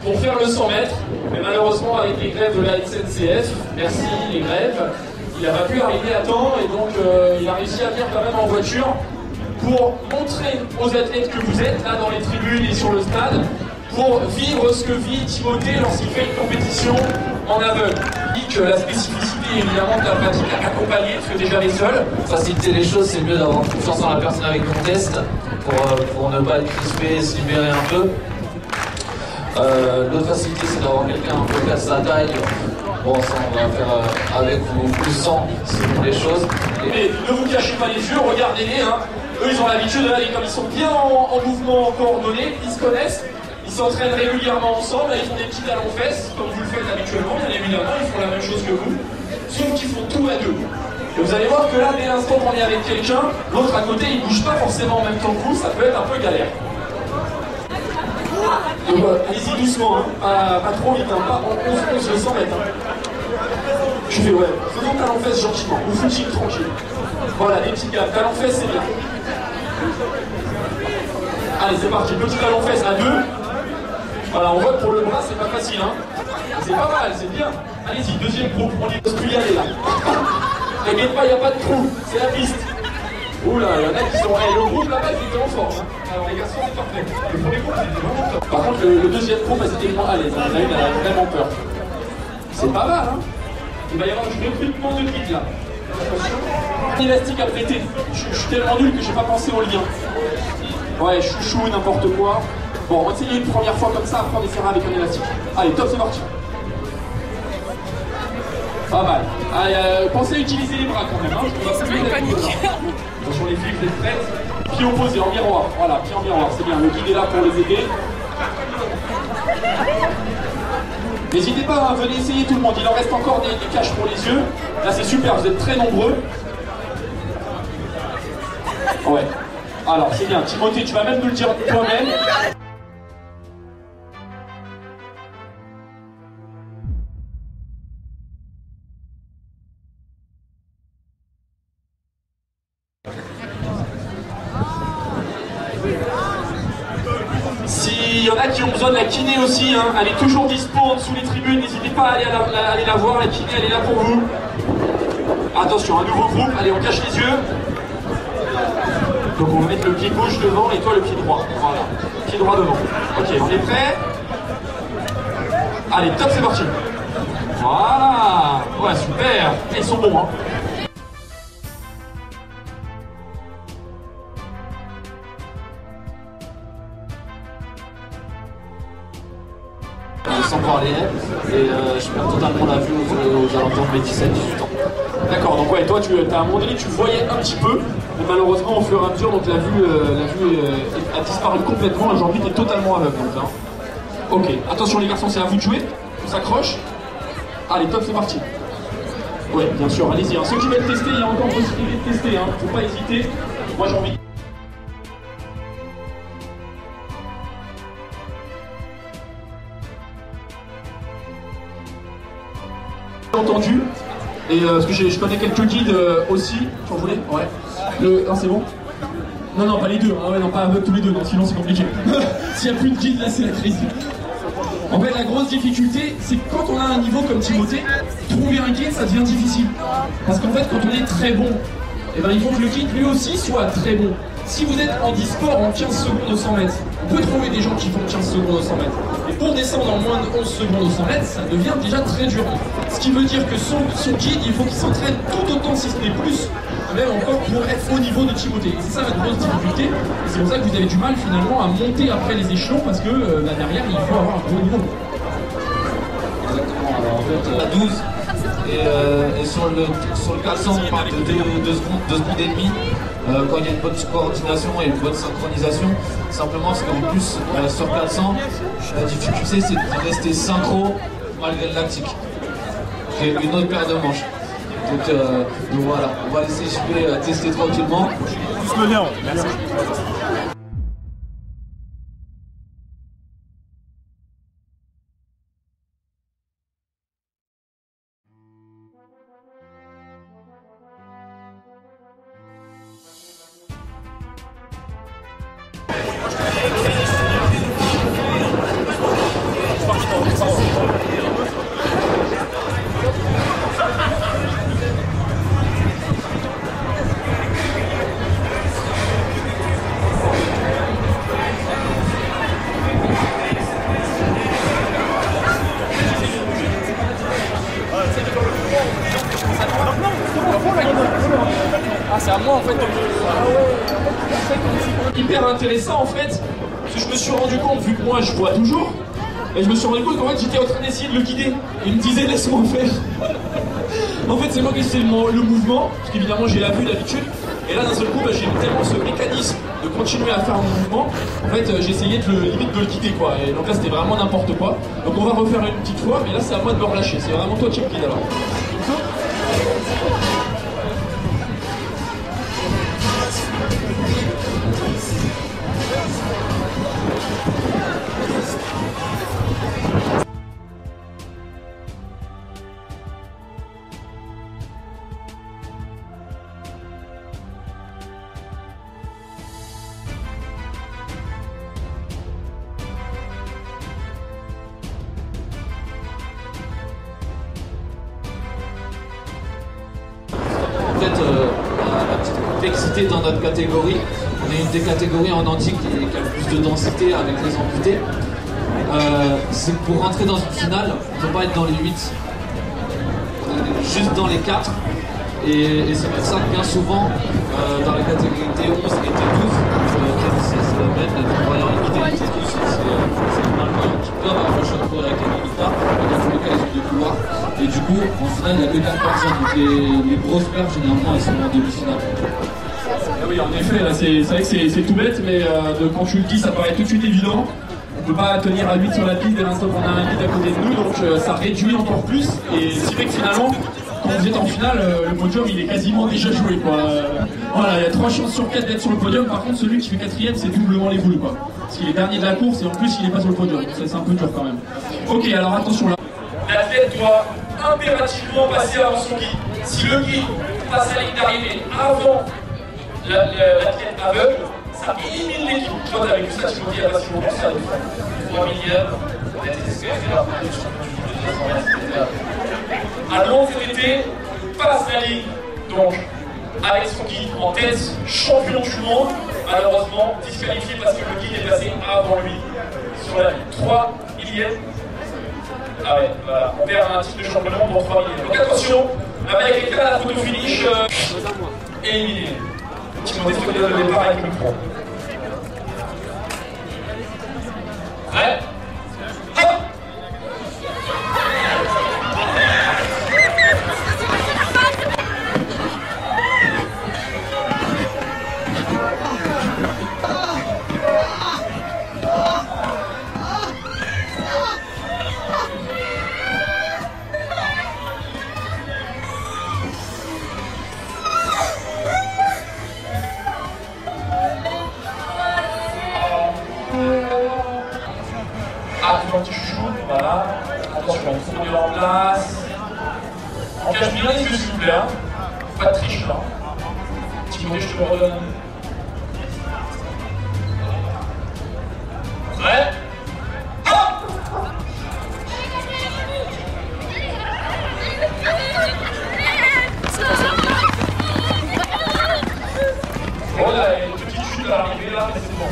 pour faire le 100 mètres. Mais malheureusement, avec les grèves de la SNCF, merci les grèves, il n'a pas pu arriver à temps et donc il a réussi à venir quand même en voiture pour montrer aux athlètes que vous êtes là dans les tribunes et sur le stade, pour vivre ce que vit Timothée lorsqu'il fait une compétition en aveugle. Que la spécificité évidemment de la pratique accompagnée, parce que t'es jamais seul. Faciliter les choses, c'est mieux d'avoir confiance en la personne avec qui on teste pour ne pas être crispé, se libérer un peu. L'autre facilité, c'est d'avoir quelqu'un un peu casse sa taille. Bon, ça on va faire avec ou plus sans, selon les choses. Mais ne vous cachez pas les yeux, regardez-les. Hein. Eux, ils ont l'habitude de aller comme ils sont bien en mouvement coordonné, ils se connaissent. Ils s'entraînent régulièrement ensemble, ils font des petits talons-fesses, comme vous le faites habituellement, bien évidemment, ils font la même chose que vous, sauf qu'ils font tout à deux. Et vous allez voir que là, dès l'instant qu'on est avec quelqu'un, l'autre à côté, il ne bouge pas forcément en même temps que vous, ça peut être un peu galère. Donc allez-y doucement, hein. Pas trop vite, hein. Pas en 11 le 100 mètres. Hein. Je fais ouais, faisons talons-fesses gentiment, ou footing tranquille. Voilà, des petits gars, talons-fesses c'est bien. Allez, c'est parti, petit talons-fesses à deux. Voilà, on voit que pour le bras, c'est pas facile, hein. C'est pas mal, c'est bien. Allez-y, deuxième groupe, on y peut plus y aller là. T'inquiète pas, il n'y a pas de trou, c'est la piste. Oula, il y en a qui sont. Le groupe là-bas, ils étaient en forme. Hein. Alors les garçons, c'est parfait. Le premier groupe, c'était vraiment top. Par contre, le deuxième groupe, c'était moins à l'aise. La une, elle a vraiment peur. C'est pas mal, hein. Il va y avoir du recrutement de guides là. Attention. Élastique à prêter. Je suis tellement nul que j'ai pas pensé au lien. Ouais, chouchou, n'importe quoi. Bon, on va essayer une première fois comme ça, après on essaiera avec un élastique. Allez, top, c'est parti. Pas mal. Allez, pensez à utiliser les bras quand même. Hein. On va plus paniquer. Attention les filles, vous êtes prêtes. Pied opposé, en miroir. Voilà, pied en miroir, c'est bien. Le guide est là pour les aider. N'hésitez pas, hein, venez essayer tout le monde. Il en reste encore des caches pour les yeux. Là, c'est super, vous êtes très nombreux. Ouais. Alors, c'est bien. Timothée, tu vas même nous le dire toi-même. S'il y en a qui ont besoin de la kiné aussi, hein, elle est toujours dispo en dessous les tribunes, n'hésitez pas à aller la voir, la kiné elle est là pour vous. Attention, un nouveau groupe, allez on cache les yeux. Donc on va mettre le pied gauche devant et toi le pied droit. Voilà, pied droit devant. Ok, on est prêt? Allez, top, c'est parti. Voilà, ouais super, ils sont bons hein. Sans parler, et je perds totalement la vue aux alentours de mes 17-18 ans. D'accord, donc ouais, toi à un moment donné tu voyais un petit peu, mais malheureusement au fur et à mesure donc la vue a disparu complètement, aujourd'hui tu es totalement aveugle donc hein. Ok, attention les garçons, c'est à vous de jouer, on s'accroche. Allez top, c'est parti. Ouais, bien sûr, allez-y, hein. Ceux qui veulent tester, il y a encore possibilité de tester, hein. Faut pas hésiter, moi j'ai envie. Entendu, et parce que je connais quelques guides aussi, tu en voulais? Ouais. Non, c'est bon? Non, pas les deux, ah ouais, non, pas avec tous les deux, non, sinon c'est compliqué. S'il n'y a plus de guide, là c'est la crise. En fait, la grosse difficulté, c'est que quand on a un niveau comme Timothée, trouver un guide, ça devient difficile. Parce qu'en fait, quand on est très bon, eh ben, il faut que le guide lui aussi soit très bon. Si vous êtes en e-sport en 15 secondes au 100 mètres, on peut trouver des gens qui font 15 secondes au 100 mètres. Et pour descendre en moins de 11 secondes au 100 mètres, ça devient déjà très dur. Ce qui veut dire que son guide, il faut qu'il s'entraîne tout autant, si ce n'est plus, même encore pour être au niveau de Timothée. Et c'est ça votre grosse difficulté. Et c'est pour ça que vous avez du mal finalement à monter après les échelons, parce que là derrière, il faut avoir un bon niveau. Exactement, alors en fait, à 12, et sur le 400, on parle de 2 secondes et demie. Quand il y a une bonne coordination et une bonne synchronisation, simplement parce qu'en plus sur 400, la difficulté c'est de rester synchro malgré le lactique. Et une autre paire de manches. Donc voilà, on va laisser JP tester tranquillement. Merci. hyper intéressant en fait, parce que je me suis rendu compte, vu que moi je vois toujours, et je me suis rendu compte qu'en fait j'étais en train d'essayer de le guider. Il me disait laisse-moi faire. En fait c'est moi qui essayais le mouvement, parce qu'évidemment j'ai la vue d'habitude, et là d'un seul coup j'ai tellement ce mécanisme de continuer à faire mon mouvement, en fait j'essayais limite de le guider quoi, et donc là c'était vraiment n'importe quoi. Donc on va refaire une petite fois, mais là c'est à moi de me relâcher, c'est vraiment toi qui me guides alors. En fait, la petite complexité dans notre catégorie, on est une des catégories en antique qui a le plus de densité avec les amputés. C'est que pour rentrer dans une finale, on ne peut pas être dans les 8, juste dans les 4. Et c'est pour ça que bien souvent, dans la catégorie T11 et T12, c'est la même, les croyants limités T12, c'est les malvoyants qui peuvent avoir le choix de courir avec les militaires, mais dans tous les cas, ils ont des couloirs. Et du coup, en finale, il n'y a que 4 personnes. Donc les grosses perfs, généralement, elles sont en demi-finale. Ah oui, en effet, là, c'est vrai que c'est tout bête, mais quand tu le dis, ça paraît tout de suite évident. On ne peut pas tenir à 8 sur la piste dès l'instant qu'on a un guide à côté de nous, donc ça réduit encore plus. Et ce qui fait que finalement, quand vous êtes en finale, le podium il est quasiment déjà joué quoi. Voilà, il y a 3 chances sur 4 d'être sur le podium. Par contre, celui qui fait 4ème, c'est doublement les boules quoi. Parce qu'il est dernier de la course et en plus il n'est pas sur le podium. Donc c'est un peu dur quand même. Ok, alors attention là. L'athlète doit impérativement passer avant son guide. Si le guide passe la ligne d'arrivée avant l'athlète aveugle, ça élimine l'équipe. Toi, t'avais vu ça, tu me dis, il y a pas si longtemps, ça 3 millièmes. À longue vérité, passe la ligne, donc avec son guide en tête, champion du monde, malheureusement disqualifié parce que le guide est passé avant lui sur la ligne. 3 millièmes. Ah ouais, voilà, on perd un titre de champion du monde pour 3 millièmes. Donc attention, avec les cas à la photo finish, éliminé. Petit mot d'esprit de départ avec le pro. Prêt? Hop! Attention, petit chouchou, voilà. Attention, on se met en place. On cache bien les yeux s'il vous plaît, hein. Pas de triche là. Petit mot, je te le redonne. Prêt? Hop! Voilà, il y a une petite chute à l'arrivée là, mais c'est bon.